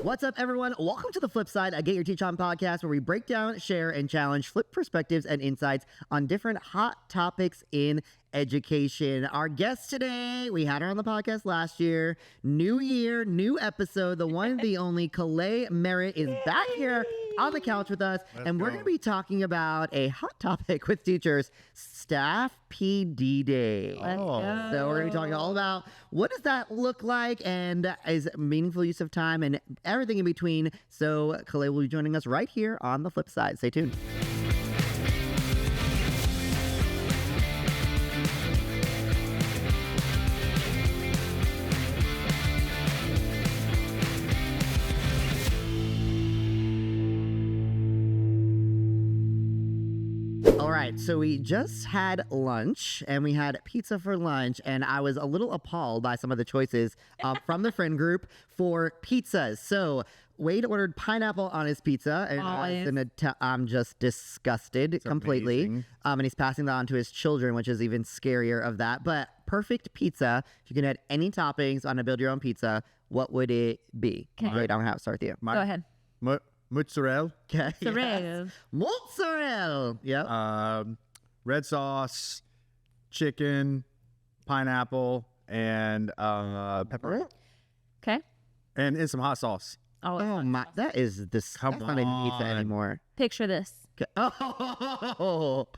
What's up, everyone? Welcome to the Flip Side, a Get Your Teach On podcast where we break down, share, and challenge flip perspectives and insights on different hot topics in education. Our guest today, we had her on the podcast last year. New year, new episode. The one and the only Kellèe Merritt is back here on the couch with us. We're going to be talking about a hot topic with teachers, Staff PD Day. So we're going to be talking all about what does that look like and is meaningful use of time and everything in between. So Kellèe will be joining us right here on the Flip Side. Stay tuned. All right, so we just had lunch and we had pizza for lunch, and I was a little appalled by some of the choices from the friend group for pizzas. So Wade ordered pineapple on his pizza, and I'm just disgusted completely. And he's passing that on to his children, which is even scarier of that. But perfect pizza, if you can add any toppings on a build your own pizza, what would it be? Wait, I'm gonna have to start with you. Go ahead. Mozzarella. Okay. Mozzarella. Mozzarella. Yep. Red sauce, chicken, pineapple, and pepper. Okay. And some hot sauce. Oh my, that is this. That's not even pizza anymore. Picture this. Oh.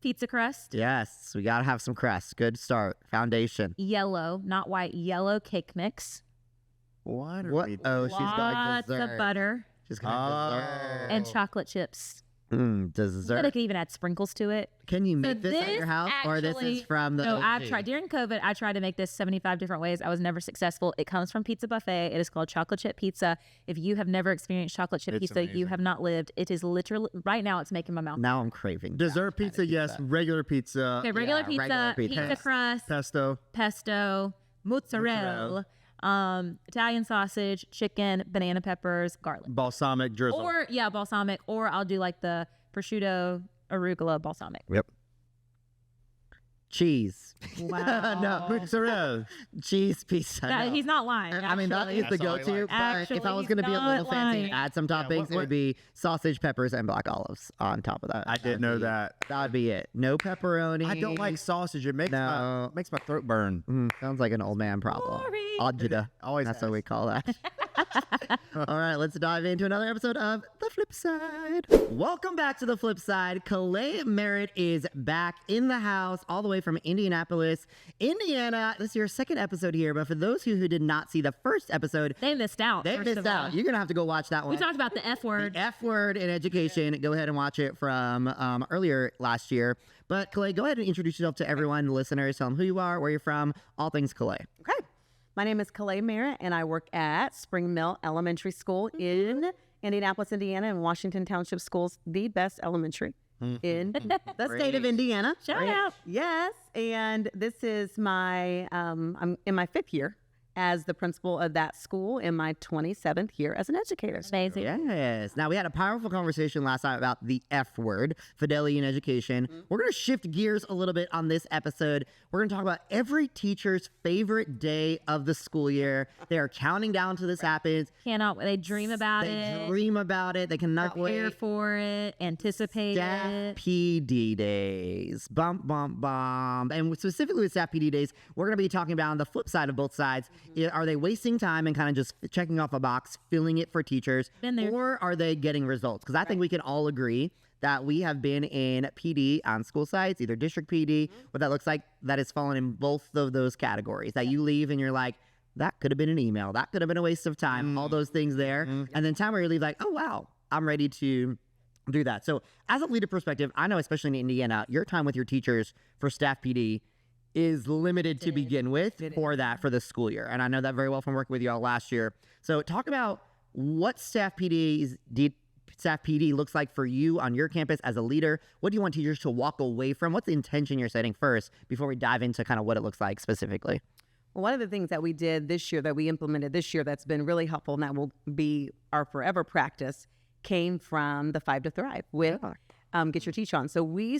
Pizza crust. Yes, we gotta have some crust. Good start. Foundation. Yellow, not white, yellow cake mix. What? Oh, she's got Lots dessert. of butter. She's got dessert. And chocolate chips. Dessert. But I could even add sprinkles to it. Can you make this at your house, or this is from the? No, OG? I've tried during COVID. I tried to make this 75 different ways. I was never successful. It comes from Pizza Buffet. It is called chocolate chip pizza. If you have never experienced chocolate chip pizza, amazing. you have not lived. It is literally right now. It's making my mouth. Now I'm craving Dessert pizza, yes. Regular pizza. Okay, regular Yeah, pizza, regular pizza. pizza crust, Pesto. mozzarella, Italian sausage, chicken, banana peppers, garlic. Balsamic drizzle. Or balsamic. Or I'll do like the prosciutto arugula balsamic. Yep. cheese. Wow. No, Mozzarella. cheese pizza. No. He's not lying. I mean, that is the That's all I go-to. like. But Actually, if I was he's going to be a little not fancy lying. and add some toppings, it would be sausage, peppers, and black olives on top of that. I didn't know that. That would be it. No pepperoni. I don't like sausage. It makes my throat burn. Sounds like an old man problem. Sorry. Agita. Always That's has. what we call that. All right, let's dive into another episode of The Flip Side. Welcome back to The Flip Side. Kellèe Merritt is back in the house all the way from Indianapolis, Indiana. This is your second episode here, but for those who did not see the first episode, They missed out. they first missed of all. out. You're going to have to go watch that one. We talked about the F word. The F word in education. Go ahead and watch it from earlier last year. But Kellèe, go ahead and introduce yourself to everyone, the listeners. Tell them who you are, where you're from, all things Kellèe. Okay. My name is Kellèe Merritt, and I work at Spring Mill Elementary School in Indianapolis, Indiana, and Washington Township Schools, the best elementary in the state of Indiana. Shout out. Yes, and this is my, I'm in my 5th year as the principal of that school in my 27th year as an educator. Amazing. Yes. Now, we had a powerful conversation last night about the F word, fidelity in education. We're going to shift gears a little bit on this episode. We're going to talk about every teacher's favorite day of the school year. They are counting down to this happens. Cannot. They dream about They it. dream about it. They cannot Prepare wait. for it. Anticipate Staff it. PD days. Bump, bump, bump. And specifically with Staff PD days, we're going to be talking about on the flip side of both sides. Are they wasting time and kind of just checking off a box, filling it for teachers? Been there. Or are they getting results? Because I think we can all agree that we have been in PD on school sites, either district PD, what that looks like, that has fallen in both of those categories. That you leave and you're like, that could have been an email. That could have been a waste of time. All those things there. And then time where you leave like, oh, wow, I'm ready to do that. So as a leader perspective, I know especially in Indiana, your time with your teachers for Staff PD is limited to begin with for the school year. And I know that very well from working with y'all last year. So talk about what Staff PD looks like for you on your campus as a leader. What do you want teachers to walk away from? What's the intention you're setting first before we dive into kind of what it looks like specifically? Well, one of the things that we did this year, that we implemented this year, that's been really helpful, and that will be our forever practice, came from the 5 to Thrive with Get Your Teach On. So we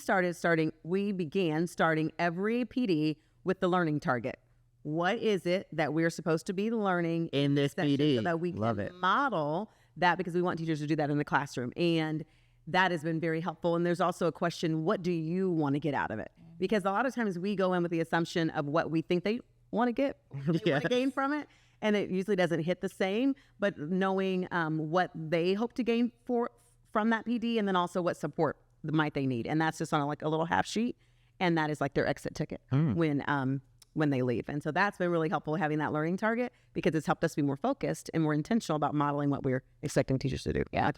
began starting every PD with the learning target. what is it that we're supposed to be learning In this session PD. so that we Love can it. model that, because we want teachers to do that in the classroom. And that has been very helpful. And there's also a question, what do you want to get out of it? Because a lot of times we go in with the assumption of what we think they want to get, they want to gain from it. And it usually doesn't hit the same, but knowing what they hope to gain from that PD, and then also what support might they need. And that's just on like a little half sheet. And that is like their exit ticket when they leave. And so that's been really helpful, having that learning target, because it's helped us be more focused and more intentional about modeling what we're expecting teachers to do. Yeah.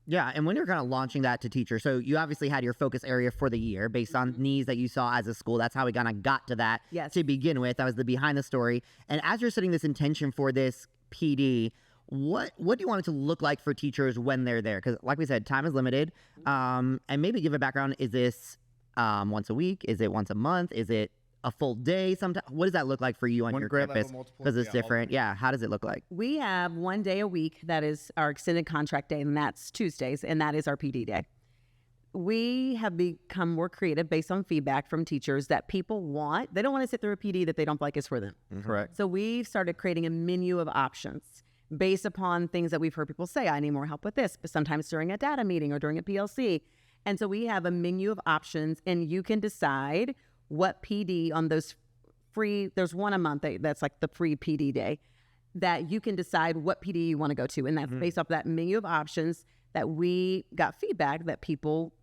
Yeah, and when you're kind of launching that to teachers, so you obviously had your focus area for the year based on needs that you saw as a school. That's how we kind of got to that to begin with. That was the behind the story. And as you're setting this intention for this PD, what do you want it to look like for teachers when they're there? Because like we said, time is limited. And maybe give a background. Is this once a week? Is it once a month? Is it a full day? Sometimes, what does that look like for you on your campus? Because it's different. Yeah. How does it look like? We have one day a week that is our extended contract day, and that's Tuesdays, and that is our PD day. We have become more creative based on feedback from teachers that people want. They don't want to sit through a PD that they don't feel like is for them. Correct. So we've started creating a menu of options based upon things that we've heard people say. I need more help with this, but sometimes during a data meeting or during a PLC. And so we have a menu of options, and you can decide what PD on those free, there's one a month that's like the free PD day, that you can decide what PD you want to go to. And that's based off that menu of options that we got feedback that people,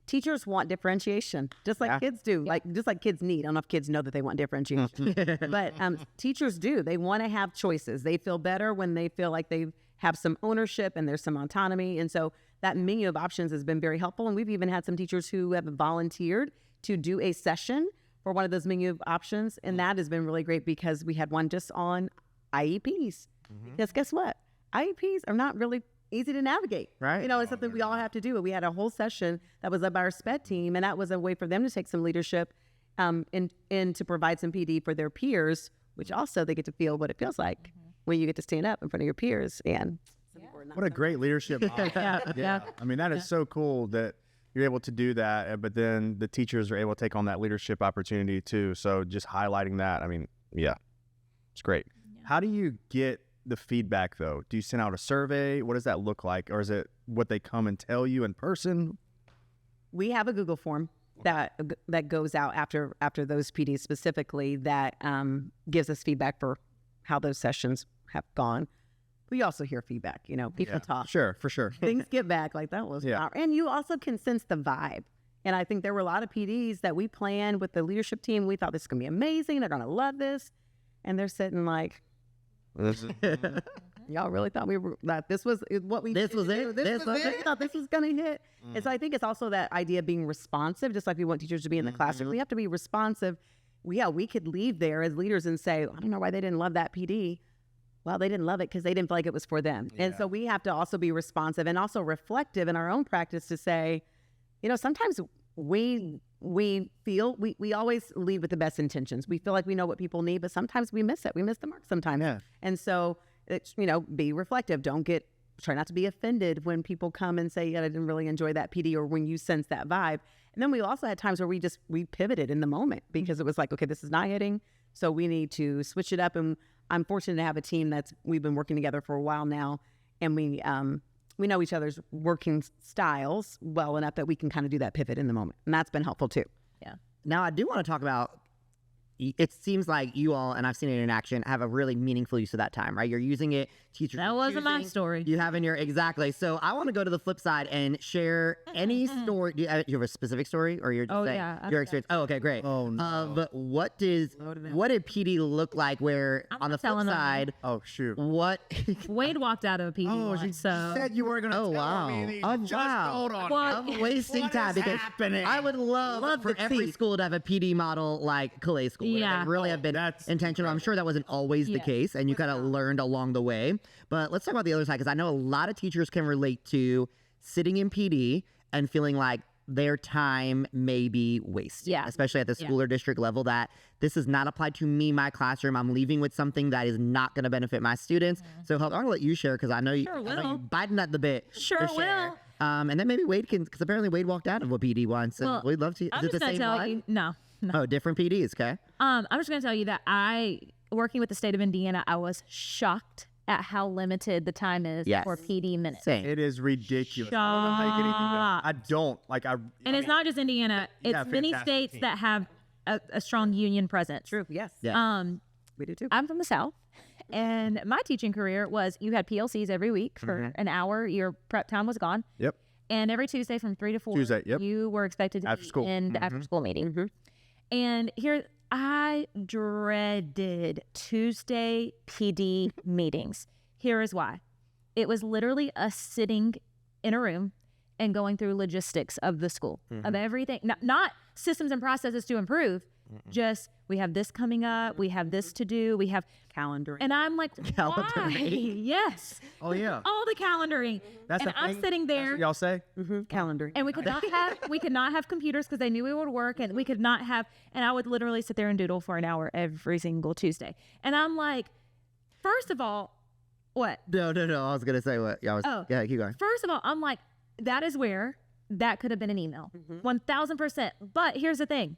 teachers want differentiation, just like kids do, just like kids need. I don't know if kids know that they want differentiation, but teachers do. They want to have choices. They feel better when they feel like they have some ownership and there's some autonomy. And so that menu of options has been very helpful. And we've even had some teachers who have volunteered to do a session for one of those menu of options. And that has been really great, because we had one just on IEPs. Because guess what? IEPs are not really easy to navigate. Right. It's something we all have to do. We had a whole session that was led by our SPED team, and that was a way for them to take some leadership and to provide some PD for their peers, which also they get to feel what it feels like when you get to stand up in front of your peers. And what a great leadership model. Yeah. I mean, that is so cool that you're able to do that, but then the teachers are able to take on that leadership opportunity too. So just highlighting that, I mean, it's great. How do you get the feedback though? Do you send out a survey? What does that look like? Or is it what they come and tell you in person? We have a Google form that goes out after those PDs specifically, that gives us feedback for how those sessions have gone. We also hear feedback, people talk. Sure, for sure. Things get back like that was and you also can sense the vibe. And I think there were a lot of PDs that we planned with the leadership team. We thought this is going to be amazing. They're going to love this. And they're sitting like, y'all really thought this was what we This was it? This was it? We thought this was going to hit. And so I think it's also that idea of being responsive, just like we want teachers to be in the classroom. We have to be responsive. We could leave there as leaders and say, I don't know why they didn't love that PD. Well, they didn't love it because they didn't feel like it was for them. And so we have to also be responsive and also reflective in our own practice to say, sometimes we feel, we always lead with the best intentions. We feel like we know what people need, but sometimes we miss it. We miss the mark sometimes. Yeah. And so it's, be reflective. Try not to be offended when people come and say, I didn't really enjoy that PD, or when you sense that vibe. And then we also had times where we pivoted in the moment, because it was like, okay, this is not hitting, so we need to switch it up. And I'm fortunate to have a team we've been working together for a while now, and we know each other's working styles well enough that we can kind of do that pivot in the moment. And that's been helpful too. Yeah. Now, I do want to talk about, it seems like you all, and I've seen it in action, have a really meaningful use of that time, right? You're using it, teachers. That wasn't my story. You have in your, exactly. So I want to go to the flip side and share any story. Do you have a specific story, or you're just saying your experience? Oh, okay, great. Oh, no. But what did PD look like where on the flip side? Oh, shoot. What? Wade walked out of a PD Oh, once, she so. said you were going to wow. me. Oh, Just wow. hold on. What? I'm wasting time, because I would love for every school to have a PD model like Kellèe School. Yeah. They really have been intentional. I'm sure that wasn't always the case, and you kind of learned along the way. But let's talk about the other side, because I know a lot of teachers can relate to sitting in PD and feeling like their time may be wasted, especially at the school or district level, that this is not applied to me, my classroom. I'm leaving with something that is not going to benefit my students. So I'm going to let you share, because I know you're biting at the bit. Sure will. And then maybe Wade can, because apparently Wade walked out of a PD once. And we'd love to. I'm Is it just the gonna same tell one? you, no. Oh, different PDs, okay? I'm just going to tell you that working with the state of Indiana, I was shocked at how limited the time is Yes. for PD minutes. Same. It is ridiculous. I don't know how you can even do that. I don't. Like, And it's not just Indiana. You It's have many fantastic states teams. that have a strong union presence. True. Yes. Yeah. We do too. I'm from the South, and my teaching career was you had PLCs every week for an hour. Your prep time was gone. Yep. And every Tuesday from 3 to 4, Tuesday, yep. you were expected to After be school. in the after-school meeting. And here, I dreaded Tuesday PD meetings. Here is why. It was literally us sitting in a room and going through logistics of the school, of everything. Not systems and processes to improve, just we have this coming up, we have this to do, we have Calendar. and I'm like, why? Calendaring. Yes. Oh, yeah. All the calendaring. That's and the I'm thing. sitting That's there what y'all say? Calendar. and we could not have computers because they knew it would work, and we could not have, and I would literally sit there and doodle for an hour every single Tuesday. And I'm like, first of all, what? No. I was gonna say what. Yeah, yeah, keep going. First of all, I'm like, that is where that could have been an email. 1000%. But here's the thing.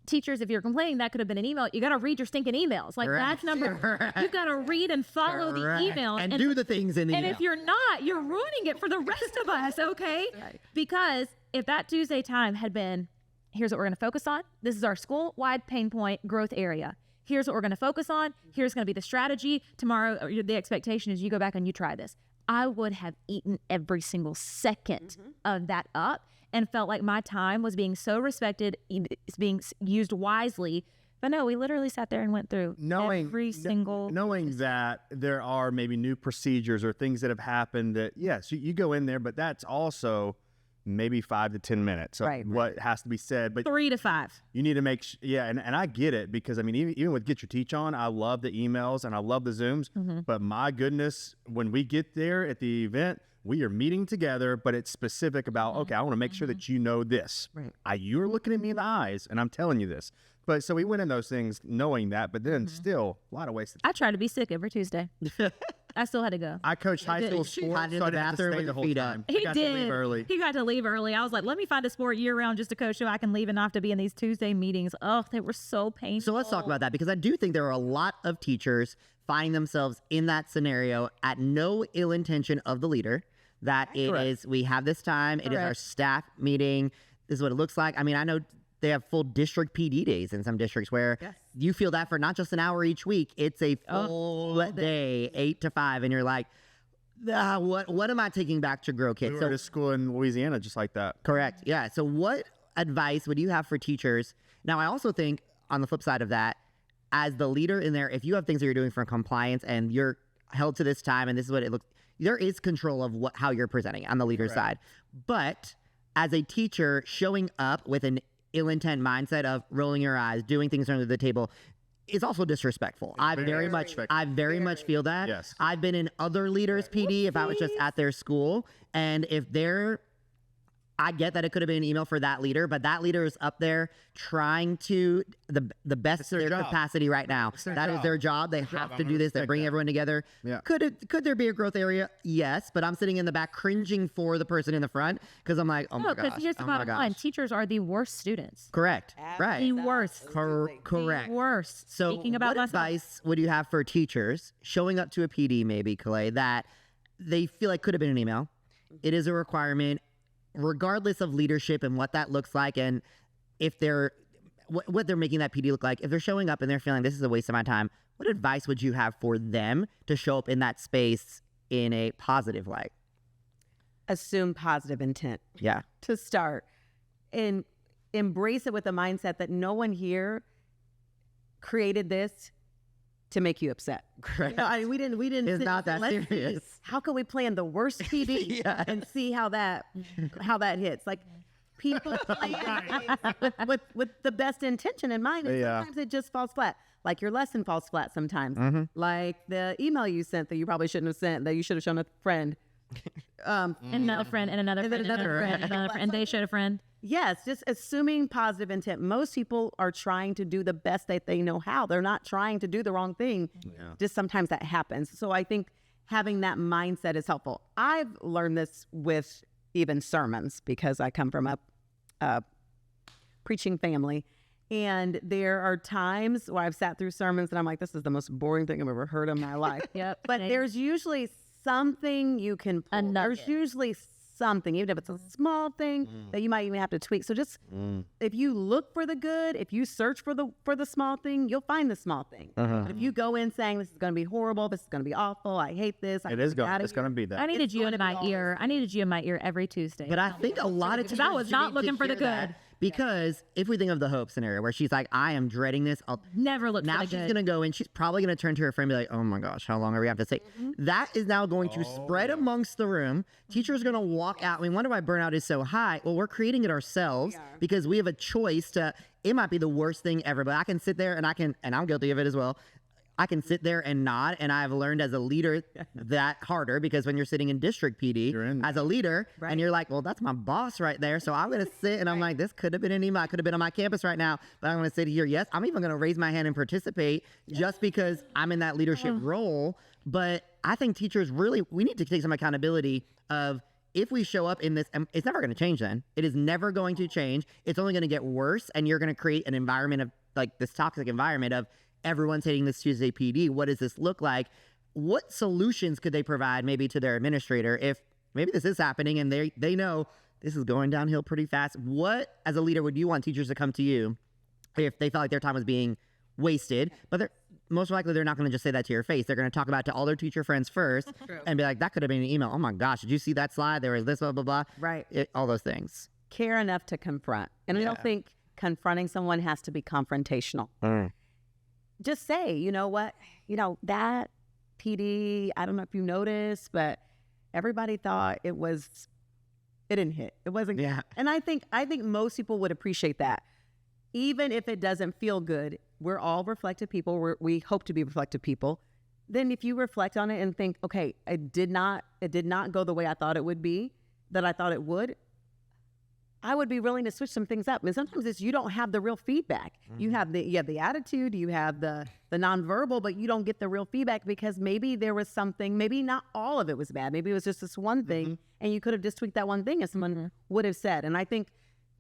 Teachers, if you're complaining that could have been an email, you got to read your stinking emails. Like Correct. that's number. You got to read and follow Correct. the email and do the things in the And email. if you're not, you're ruining it for the rest of us, okay? Because if that Tuesday time had been, here's what we're going to focus on. This is our school-wide pain point growth area. Here's what we're going to focus on. Here's going to be the strategy. Tomorrow, the expectation is you go back and you try this. I would have eaten every single second of that up and felt like my time was being so respected, it's being used wisely. But no, we literally sat there and went through every single. Knowing that there are maybe new procedures or things that have happened that, yes, you go in there, but that's also maybe 5 to 10 minutes of Right. what has to be said. But 3 to 5. you need to make and I get it, because I mean, even with Get Your Teach On, I love the emails and I love the Zooms, but my goodness, when we get there at the event, we are meeting together, but it's specific about, okay, I want to make sure that you know this. Right. You're looking at me in the eyes and I'm telling you this. But so we went in those things knowing that, but then still a lot of ways. I tried to be sick every Tuesday. I still had to go. I coached high school She sports, hid in so I the didn't have to bathroom stay with the her whole feet up. time. He I got did. to leave early. He got to leave early. I was like, let me find a sport year round just to coach so I can leave and not have to be in these Tuesday meetings. Oh, they were so painful. So let's talk about that, because I do think there are a lot of teachers finding themselves in that scenario at no ill intention of the leader. That it Correct. is, we have this time, it is our Correct. staff meeting, this is what it looks like. I mean, I know they have full district PD days in some districts where you feel that for not just an hour each week, it's a full day, 8 to 5, and you're like, what am I taking back to grow kids? We were at a school in Louisiana just like that. Correct. Yeah. So what advice would you have for teachers? Now, I also think on the flip side of that, as the leader in there, if you have things that you're doing for compliance and you're held to this time and this is what it looks, there is control of how you're presenting on the leader's side. But as a teacher, showing up with an ill intent mindset of rolling your eyes, doing things under the table is also disrespectful. I very much feel that. Yes. I've been in other leaders' PD if I was just at their school, and if they're, I get that it could have been an email for that leader, but that leader is up there trying to the best of their job. capacity right now. That is their job. They have to do this. They bring everyone together. Yeah. Could there be a growth area? Yes, but I'm sitting in the back cringing for the person in the front because I'm like, oh my No, gosh. because here's the oh my bottom line. gosh. Teachers are the worst students. Correct. Right. The worst. Correct. The worst. So Speaking about what myself. advice would you have for teachers showing up to a PD, maybe, Kellèe, that they feel like could have been an email? It is a requirement, regardless of leadership and what that looks like, and if they're what they're making that PD look like. If they're showing up and they're feeling this is a waste of my time, what advice would you have for them to show up in that space in a positive light? Assume positive intent Yeah. to start, and embrace it with the mindset that no one here created this to make you upset. Correct. You know, I mean, we didn't. It's sit not and that say, "Let's see, serious." how can we plan the worst PD Yes. and see how that hits? Like people plan with the best intention in mind, and Yeah. sometimes it just falls flat. Like your lesson falls flat sometimes. Like the email you sent that you probably shouldn't have sent, that you should have shown a friend. And another friend, and another And friend, then and another another friend, and another friend, and they showed a friend. Yes, just assuming positive intent. Most people are trying to do the best that they know how. They're not trying to do the wrong thing. Just sometimes that happens. So I think having that mindset is helpful. I've learned this with even sermons because I come from a preaching family. And there are times where I've sat through sermons and I'm like, this is the most boring thing I've ever heard in my life. Yep. But there's usually something you can pull. There's nugget. usually something, even if it's a small thing that you might even have to tweak. So just if you look for the good, if you search for the small thing, you'll find the small thing. But if you go in saying this is going to be horrible, this is going to be awful, I hate this, It's going to be that. I needed you in my ear. I needed you in my ear every Tuesday. But I think a lot of teachers I was not need to looking for the hear that, good. because if we think of the Hope scenario where she's like, I am dreading this. Never looked Now for the she's good. going to go in. She's probably going to turn to her friend and be like, oh my gosh, how long are we have to say? That is now going to spread amongst the room. Teachers are going to walk out. We wonder why burnout is so high. Well, we're creating it ourselves because we have a choice to, it might be the worst thing ever, but I can sit there and and I'm guilty of it as well. I can sit there and nod, and I've learned as a leader that harder, because when you're sitting in district PD as a leader, and you're like, well, that's my boss right there, so I'm going to sit, and I'm like, this could have been I could have been on my campus right now, but I'm going to sit here. Yes, I'm even going to raise my hand and participate just because I'm in that leadership role. But I think teachers we need to take some accountability of, if we show up in this, and it's never going to change then. It is never going to change. It's only going to get worse, and you're going to create an environment of, like, this toxic environment of, everyone's hitting this Tuesday PD. What does this look like? What solutions could they provide maybe to their administrator if maybe this is happening and they know this is going downhill pretty fast? What, as a leader, would you want teachers to come to you if they felt like their time was being wasted? But most likely they're not going to just say that to your face. They're going to talk about it to all their teacher friends first and be like, that could have been an email. Oh my gosh, did you see that slide? There was this, blah, blah, blah. Right. All those things. Care enough to confront. And I don't think confronting someone has to be confrontational. Just say, you know what, that PD, I don't know if you noticed, but everybody thought it didn't hit. It wasn't. Yeah. And I think most people would appreciate that. Even if it doesn't feel good, we're all reflective people. We hope to be reflective people. Then if you reflect on it and think, okay, it did not go the way I thought it would be, that I thought it would, I would be willing to switch some things up. And sometimes it's, you don't have the real feedback. You have the attitude, you have the nonverbal, but you don't get the real feedback because maybe there was something, maybe not all of it was bad. Maybe it was just this one thing and you could have just tweaked that one thing as someone would have said. And I think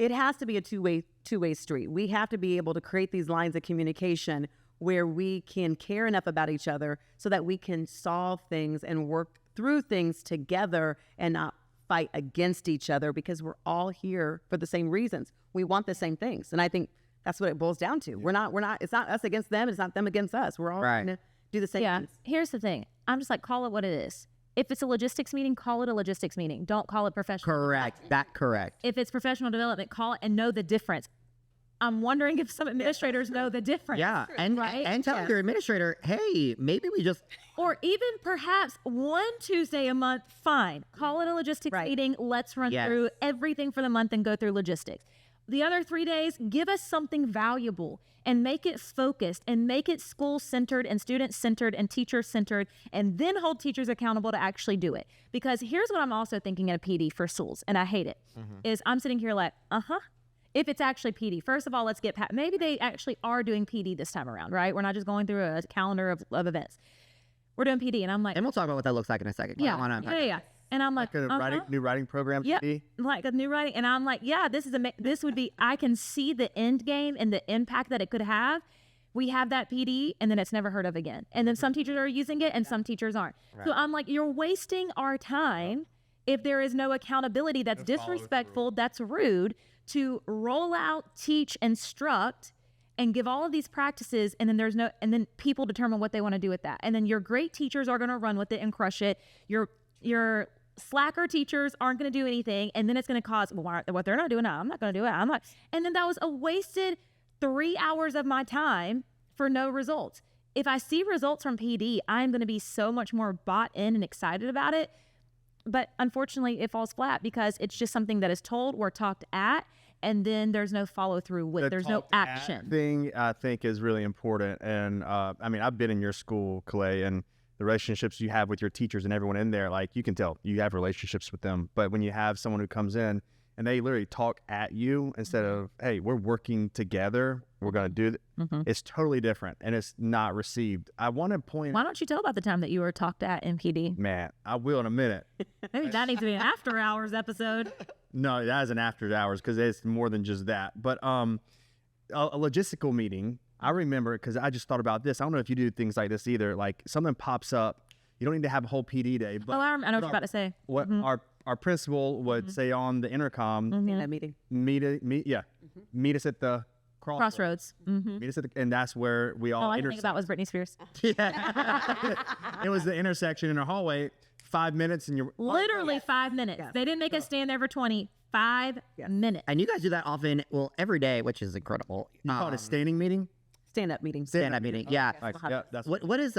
it has to be a two-way street. We have to be able to create these lines of communication where we can care enough about each other so that we can solve things and work through things together and not fight against each other, because we're all here for the same reasons. We want the same things. And I think that's what it boils down to. We're not, it's not us against them. It's not them against us. We're all trying to do the same things. Here's the thing. I'm just like, call it what it is. If it's a logistics meeting, call it a logistics meeting. Don't call it professional. Correct. Correct. If it's professional development, call it and know the difference. I'm wondering if some administrators know the difference. Yeah, and tell your administrator, hey, maybe we just... Or even perhaps one Tuesday a month, fine. Call it a logistics meeting. Let's run through everything for the month and go through logistics. The other 3 days, give us something valuable and make it focused and make it school-centered and student-centered and teacher-centered, and then hold teachers accountable to actually do it. Because here's what I'm also thinking in a PD for schools, and I hate it, is I'm sitting here like, if it's actually PD, first of all, let's get past, maybe they actually are doing PD this time around, right? We're not just going through a calendar of events. We're doing PD, and I'm like, and we'll talk about what that looks like in a second. Yeah. And I'm like, new writing program. Like a new writing, and I'm like, yeah, this would be. I can see the end game and the impact that it could have. We have that PD, and then it's never heard of again. And then some teachers are using it, and some teachers aren't. Right. So I'm like, you're wasting our time if there is no accountability. That's disrespectful. That's rude. To roll out, teach, instruct, and give all of these practices, and then people determine what they want to do with that. And then your great teachers are going to run with it and crush it. Your slacker teachers aren't going to do anything, and then it's going to cause what they're not doing. I'm not going to do it. I'm not. And then that was a wasted 3 hours of my time for no results. If I see results from PD, I'm going to be so much more bought in and excited about it. But unfortunately, it falls flat because it's just something that is told or talked at, and then there's no follow through with. There's no action. Thing I think is really important, and I mean, I've been in your school, Kellèe, and the relationships you have with your teachers and everyone in there, like you can tell you have relationships with them. But when you have someone who comes in and they literally talk at you instead of, hey, we're working together, we're going to do it's totally different, and it's not received. I want to point. Why don't you tell about the time that you were talked at in PD? Man, I will in a minute. Maybe that needs to be an after hours episode. No, that is an after hours because it's more than just that. But a logistical meeting, I remember, because I just thought about this. I don't know if you do things like this either. Like something pops up. You don't need to have a whole PD day. But I know what you're about to say. What our principal would say on the intercom, That meeting. meet us at the Crossroads. Meet us at and that's where we all All I could think intersect. about was Britney Spears. It was the intersection in our hallway. 5 minutes and you're Literally 5 minutes. Yes. They didn't make us stand there for 5 minutes. And you guys do that often, well, every day, which is incredible. you call it a standing meeting. Stand-up meeting. Stand-up meeting. Yeah. Nice. Yeah, that's What is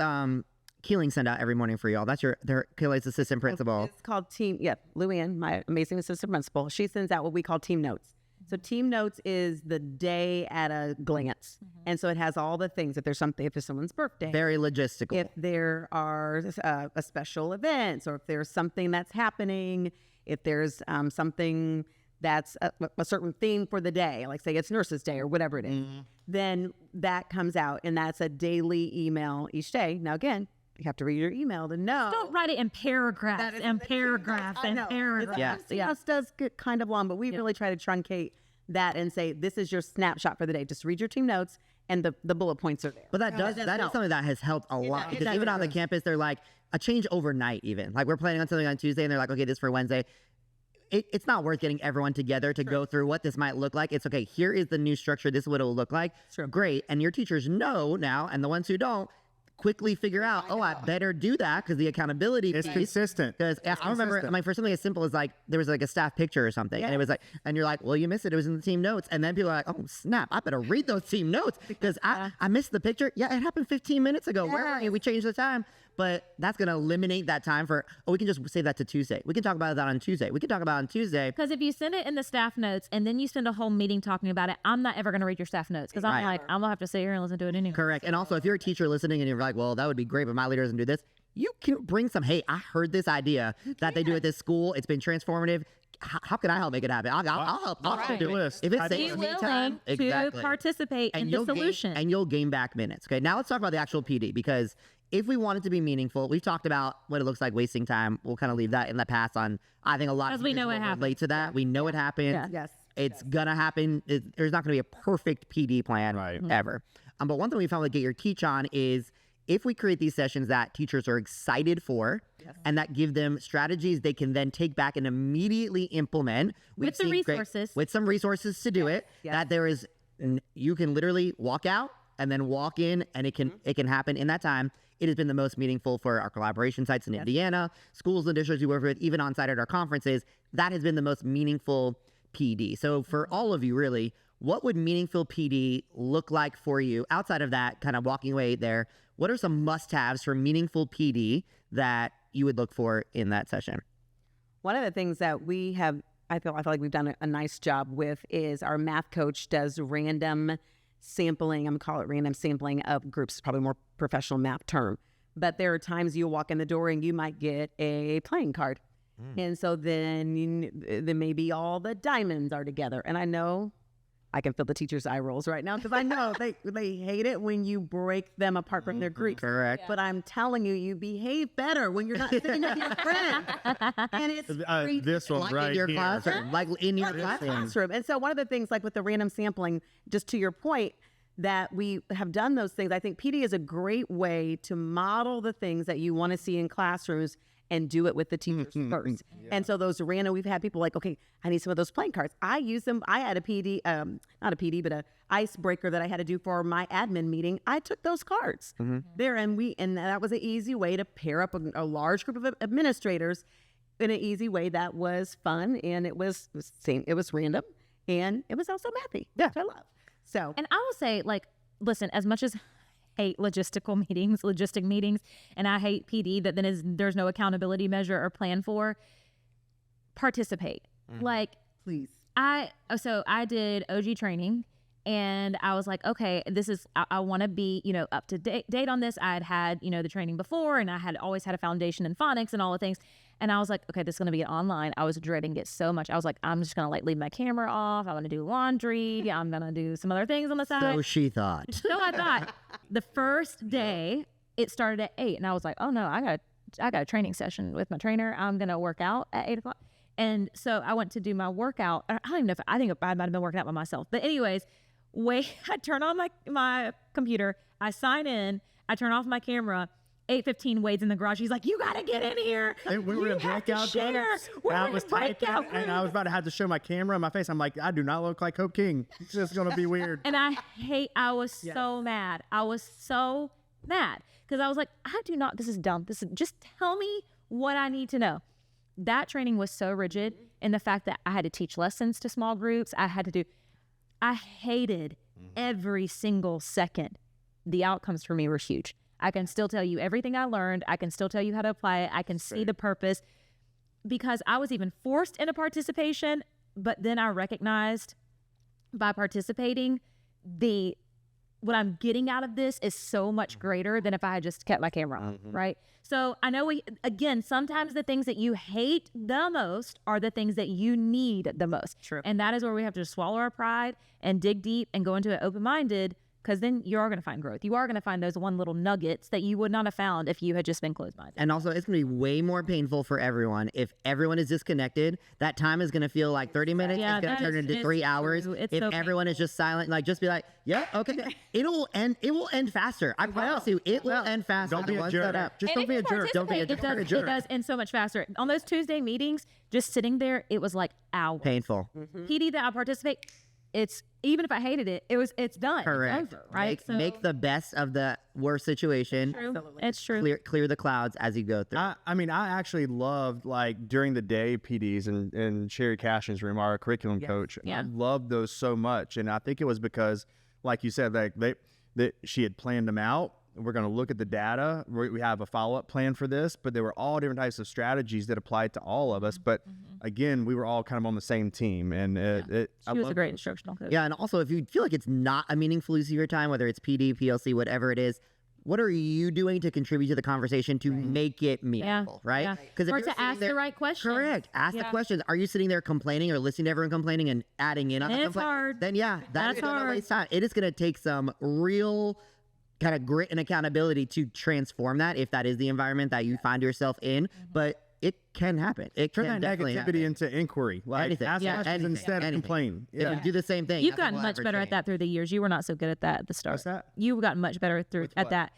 Keeling send out every morning for y'all? That's their Kellèe's assistant principal. It's called Team, Luann, my amazing assistant principal. She sends out what we call Team Notes. So Team Notes is the day at a glance. And so it has all the things. If there's someone's birthday. Very logistical. If there are a special events, or if there's something that's happening, if there's something that's a certain theme for the day, like say it's Nurses Day or whatever it is, then that comes out, and that's a daily email each day. Now again, you have to read your email to know. Don't write it in paragraphs That is and the paragraphs I and know. paragraphs. Yeah. It does get kind of long, but we really try to truncate that and say, this is your snapshot for the day. Just read your team notes, and the bullet points are there. But that is something that has helped a lot, because even on the campus, they're like a change overnight. Even like we're planning on something on Tuesday, and they're like, okay, this for Wednesday. It's not worth getting everyone together to go through what this might look like. It's okay. Here is the new structure. This is what it will look like. Sure. Great. And your teachers know now, and the ones who don't quickly figure out, I better do that, because the accountability it's piece. consistent. Because I remember, for something as simple as like, there was like a staff picture or something, and it was like, and you're like, well, you missed it. It was in the team notes. And then people are like, oh, snap, I better read those team notes, because I missed the picture. Yeah, it happened 15 minutes ago. Where were you? We changed the time. But that's going to eliminate that time for, we can just save that to Tuesday. We can talk about that on Tuesday. We can talk about it on Tuesday. Because if you send it in the staff notes and then you spend a whole meeting talking about it, I'm not ever going to read your staff notes, because I'm like, I'm going to have to sit here and listen to it anyway. Correct. And also, if you're a teacher listening and you're like, well, that would be great, but my leader doesn't do this, you can bring some, hey, I heard this idea that they do at this school. It's been transformative. How can I help make it happen? I'll help. I'll do it. If it Be saves me willing time, to participate in the solution. And you'll gain back minutes. Okay, now let's talk about the actual PD, because if we want it to be meaningful, we've talked about what it looks like wasting time. We'll kind of leave that in the past on, I think a lot of Because we know teachers it will happens. relate to that. We know it happens. Yes. It's gonna happen. There's not gonna be a perfect PD plan ever. But one thing we found to get your teach on is, if we create these sessions that teachers are excited for, and that give them strategies they can then take back and immediately implement With the resources. with some resources to do it, that there is, you can literally walk out and then walk in, and it can happen in that time. It has been the most meaningful for our collaboration sites in Indiana, schools and districts we work with, even on site at our conferences. That has been the most meaningful PD. So for all of you, really, what would meaningful PD look like for you outside of that kind of walking away there? What are some must-haves for meaningful PD that you would look for in that session? One of the things that we have, I feel like we've done a nice job with, is our math coach does random sampling. I'm going to call it random sampling of groups. It's probably a more professional math term. But there are times you'll walk in the door and you might get a playing card. And so then maybe all the diamonds are together. And I know I can feel the teachers' eye rolls right now, because I know they hate it when you break them apart from their groups. Correct. But I'm telling you, you behave better when you're not sitting with your friend. And it's This one Like right in your here. classroom. Like in your classroom. And so one of the things, like with the random sampling, just to your point, that we have done those things, I think PD is a great way to model the things that you want to see in classrooms and do it with the teachers first. And so those random, we've had people like, okay, I need some of those playing cards. I use them. I had a PD, not a PD, but a icebreaker that I had to do for my admin meeting. I took those cards there, and that was an easy way to pair up a large group of administrators in an easy way that was fun, and it was random, and it was also mathy, which I love. So, And I will say, like, listen, as much as I hate logistic meetings, and I hate PD that then there's no accountability measure or plan for, participate. Like, please. I did OG training, and I was like, okay, I want to be, up to date on this. I had the training before, and I had always had a foundation in phonics and all the things. And I was like, okay, this is going to be online. I was dreading it so much. I was like, I'm just going to leave my camera off. I'm going to do laundry. I'm going to do some other things on the side. So she thought. So I thought. The first day it started at 8, and I was like, oh no, I got a training session with my trainer. I'm going to work out at 8 o'clock. And so I went to do my workout. I don't even know I think I might have been working out by myself. But anyways, I turn on my computer, I sign in, I turn off my camera. 8:15, Wade's in the garage. He's like, "You gotta get in here." And we were in breakout rooms. I was typing, and I was about to have to show my camera in my face. I'm like, I do not look like Hope King. It's just gonna be weird. And I was so mad. I was so mad because I was like, this is dumb. Just tell me what I need to know. That training was so rigid, and the fact that I had to teach lessons to small groups, I hated every single second. The outcomes for me were huge. I can still tell you everything I learned. I can still tell you how to apply it. I can see the purpose because I was even forced into participation, but then I recognized by participating, what I'm getting out of this is so much greater than if I had just kept my camera on, right? So I know sometimes the things that you hate the most are the things that you need the most. True. And that is where we have to swallow our pride and dig deep and go into it open-minded, because then you are going to find growth. You are going to find those one little nuggets that you would not have found if you had just been closed-minded. And also, it's going to be way more painful for everyone. If everyone is disconnected, that time is going to feel like 30 minutes. Yeah, it's going to turn into 3 hours. It's if so everyone is just silent, like just be like, yeah, okay. It will end faster. I promise you, it will end faster. Don't be a Once jerk. that up. Just And don't if be you a jerk. Don't be a participate, jerk. It does end so much faster. On those Tuesday meetings, just sitting there, it was like hours. Painful. PD that I participate, even if I hated it, it's done. Correct. It's over, right? Make the best of the worst situation. True. It's true. Clear the clouds as you go through. I mean, I actually loved like during the day PDs and Sherry Cashin's room, our curriculum coach. Yeah. I loved those so much, and I think it was because, like you said, like she had planned them out. We're going to look at the data. We have a follow-up plan for this, but there were all different types of strategies that applied to all of us. But again, we were all kind of on the same team, and She was a great instructional coach. Yeah, and also if you feel like it's not a meaningful use of your time, whether it's PD, PLC, whatever it is, what are you doing to contribute to the conversation to make it meaningful, right? Yeah. Because Or to ask the right questions. Correct. Ask the questions. Are you sitting there complaining or listening to everyone complaining and adding in on the It's complaint? hard. Then that's That's gonna hard. waste time. It is going to take some real kind of grit and accountability to transform that if that is the environment that you find yourself in. But it can happen. It turn can that definitely negativity happen. into inquiry. Like Anything. ask Yeah, questions anything. instead of Anything. complain. If Yeah. you do the same thing. You've nothing gotten will much ever better change. at that through the years. You were not so good at that at the start. What's that? You've gotten much better at that.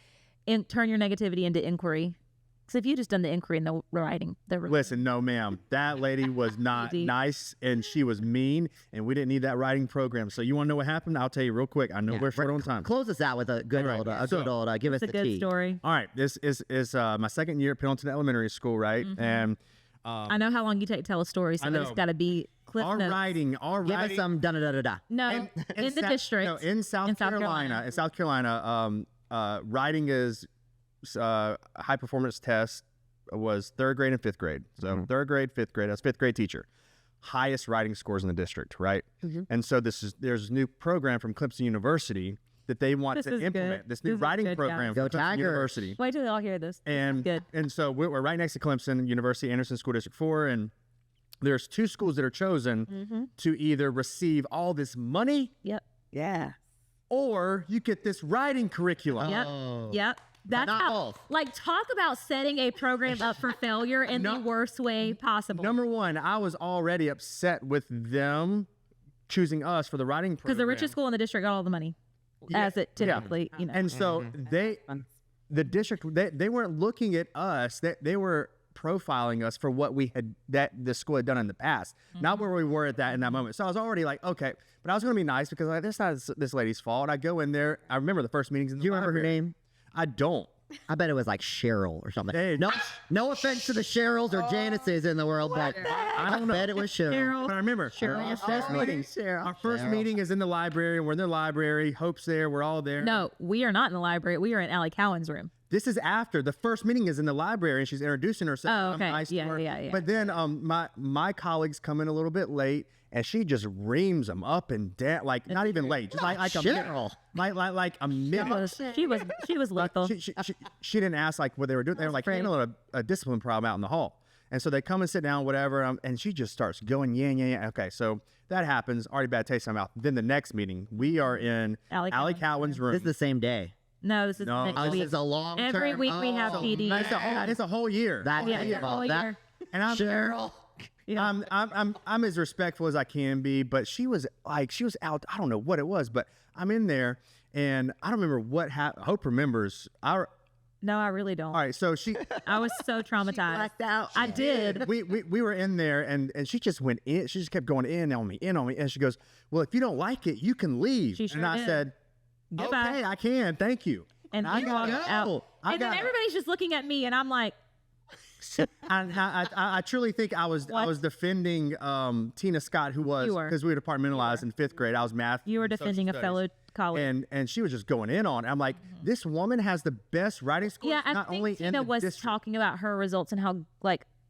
And turn your negativity into inquiry. Because if you just done the inquiry and the writing, Listen, no, ma'am. That lady was not nice, and she was mean, and we didn't need that writing program. So you want to know what happened? I'll tell you real quick. I know we're short on time. Close us out with a good old, give us it's a the good tea. story. All right, this is my second year at Pendleton Elementary School, right? And I know how long you take to tell a story, so it's got to be cliff our notes. writing. Give us some da-da-da-da-da. No, in the district. No, in South Carolina. In South Carolina, writing is high performance test was 3rd grade and 5th grade. So 3rd grade, 5th grade. That's 5th grade teacher. Highest writing scores in the district, right? And so there's a new program from Clemson University that they want to implement. This new writing program from Clemson University. Wait till they all hear this. And so we're right next to Clemson University, Anderson School District 4, and there's 2 schools that are chosen to either receive all this money. Yep. Yeah. Or you get this writing curriculum. Yep. That's not how, both. like, talk about setting a program up for failure in the worst way possible. Number one, I was already upset with them choosing us for the writing program. Because the richest school in the district got all the money, as it typically, you know. And so the district, they weren't looking at us. They were profiling us for what that the school had done in the past, not where we were in that moment. So I was already like, okay, but I was going to be nice because like, this is not this lady's fault. I go in there. I remember the first meetings in the Do you remember her library. name? I don't. I bet it was like Cheryl or something. Hey, no offense to the Cheryls or Janices in the world, but I bet it was Cheryl. But I remember our first meeting is in the library. We're in the library. Hope's there. We're all there. No, we are not in the library. We are in Allie Cowan's room. This is after the first meeting is in the library, and she's introducing herself. Oh, okay. I'm nice to her. Yeah. But then my colleagues come in a little bit late, and she just reams them up and down, like not even late, just like a Cheryl. like a minute. She was lethal. She didn't ask like what they were doing. They were like handling a discipline problem out in the hall. And so they come and sit down, whatever, and she just starts going, yeah. Okay, so that happens. Already bad taste in my mouth. Then the next meeting, we are in Allie Cowan's room. This is the same day. No, this is next This week. is a long term. Every week we have PD. It's a whole year. That's It's a whole year. And I'm Cheryl. I'm as respectful as I can be, but she was out. I don't know what it was, but I'm in there, and I don't remember what happened. Hope remembers. No, I really don't. All right, so I was so traumatized. Blacked out. I did. we were in there, and she just went in. She just kept going in on me, and she goes, "Well, if you don't like it, you can leave." She sure and I did. said, Goodbye. "Okay, I can. Thank you." And I you gotta walked go. out. And then everybody's just looking at me, and I'm like, I truly think I was defending Tina Scott, who was, You were. because we were departmentalized in 5th grade. I was math. you were and social defending a studies. fellow colleague. And she was just going in on it. I'm like, this woman has the best writing scores, Yeah, I not think only in Tina the was district. talking about her results and how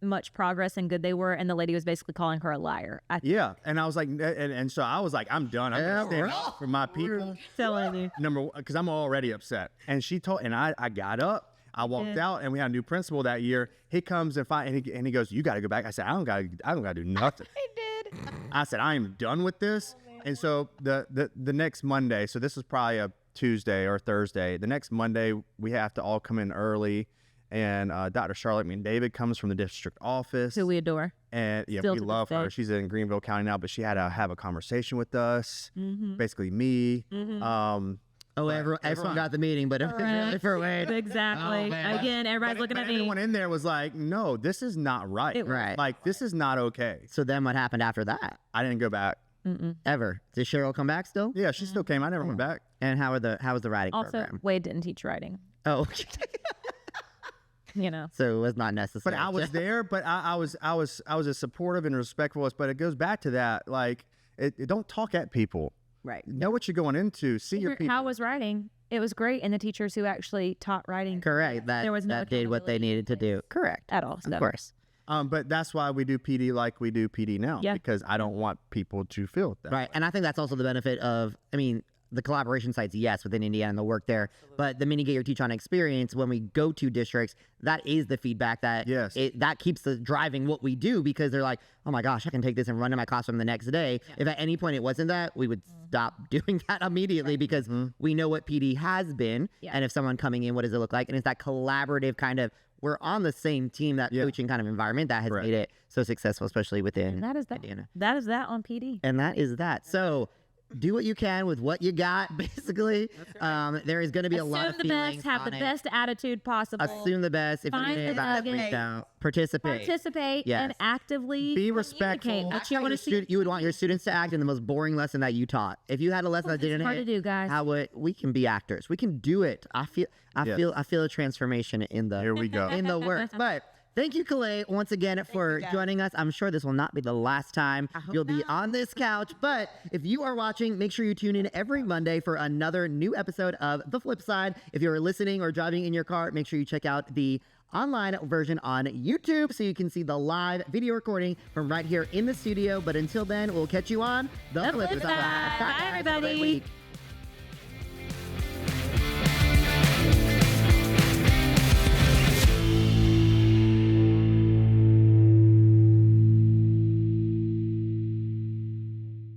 much progress and good they were, and the lady was basically calling her a liar. Yeah, and I was like, and so I was like, I'm done. I'm gonna stand up for my people. Telling you. Number one, because I'm already upset. And she told, and I got up. I walked out, and we had a new principal that year. He comes and he goes, "You got to go back." I said, "I don't got to do nothing." I did. I said, "I am done with this." And so the next Monday, so this was probably a Tuesday or Thursday. The next Monday, we have to all come in early, and Dr. Charlotte David comes from the district office. Who we adore. And yeah, Still we to this love her. day. She's in Greenville County now, but she had to have a conversation with us, basically me. Oh, everyone got the meeting, but it was really for Wade. Exactly. Oh, man. Again, everybody's looking at me. Everyone in there was like, "No, this is not right. Right. Like, this is not okay." So then what happened after that? I didn't go back. Ever? Did Cheryl come back still? Yeah, she still came. I never went back. And how was the writing Also, program? Wade didn't teach writing. Oh, You know. so it was not necessary. But I was there. But I was as supportive and respectful as. But it goes back to that. Like, it don't talk at people. Right. Know what you're going into. See your people. How was writing? It was great, and the teachers who actually taught writing correct. That There was no that did what they accountability needed to do. Correct. at all. So. Of course. But that's why we do PD like we do PD now. Yeah. Because I don't want people to feel that. Right. And I think that's also the benefit of, I mean, the collaboration sites, yes, within Indiana and the work there, but the mini get your teach on experience, when we go to districts, that is the feedback that Yes. that keeps the driving what we do, because they're like, oh my gosh, I can take this and run to my classroom the next day. If at any point it wasn't that, we would stop doing that immediately, because we know what PD has been. Yeah. And if someone coming in, what does it look like? And it's that collaborative kind of, we're on the same team, that Yeah. coaching kind of environment that has Correct. made it so successful, especially within And that is that. Indiana. That is that on PD. And that is that. So do what you can with what you got, basically. There is going to be a lot of Assume the feelings best, have the on it. best attitude possible. Assume the best. If you're Find thinking the about it, nugget. reach out. Participate. Participate Yes. and actively Be communicate respectful. what That's you how want your to see. you would want your students to act in the most boring lesson that you taught. If you had a lesson that didn't hard hit, to do, guys. how would we can be actors? We can do it. I feel a transformation in the Here we go. in the work. But thank you, Kellèe, once again for joining us. I'm sure this will not be the last time you'll be on this couch. But if you are watching, make sure you tune in every Monday for another new episode of The Flip Side. If you're listening or driving in your car, make sure you check out the online version on YouTube so you can see the live video recording from right here in the studio. But until then, we'll catch you on The Flip Side. Bye, Bye, guys. Have a great everybody. week.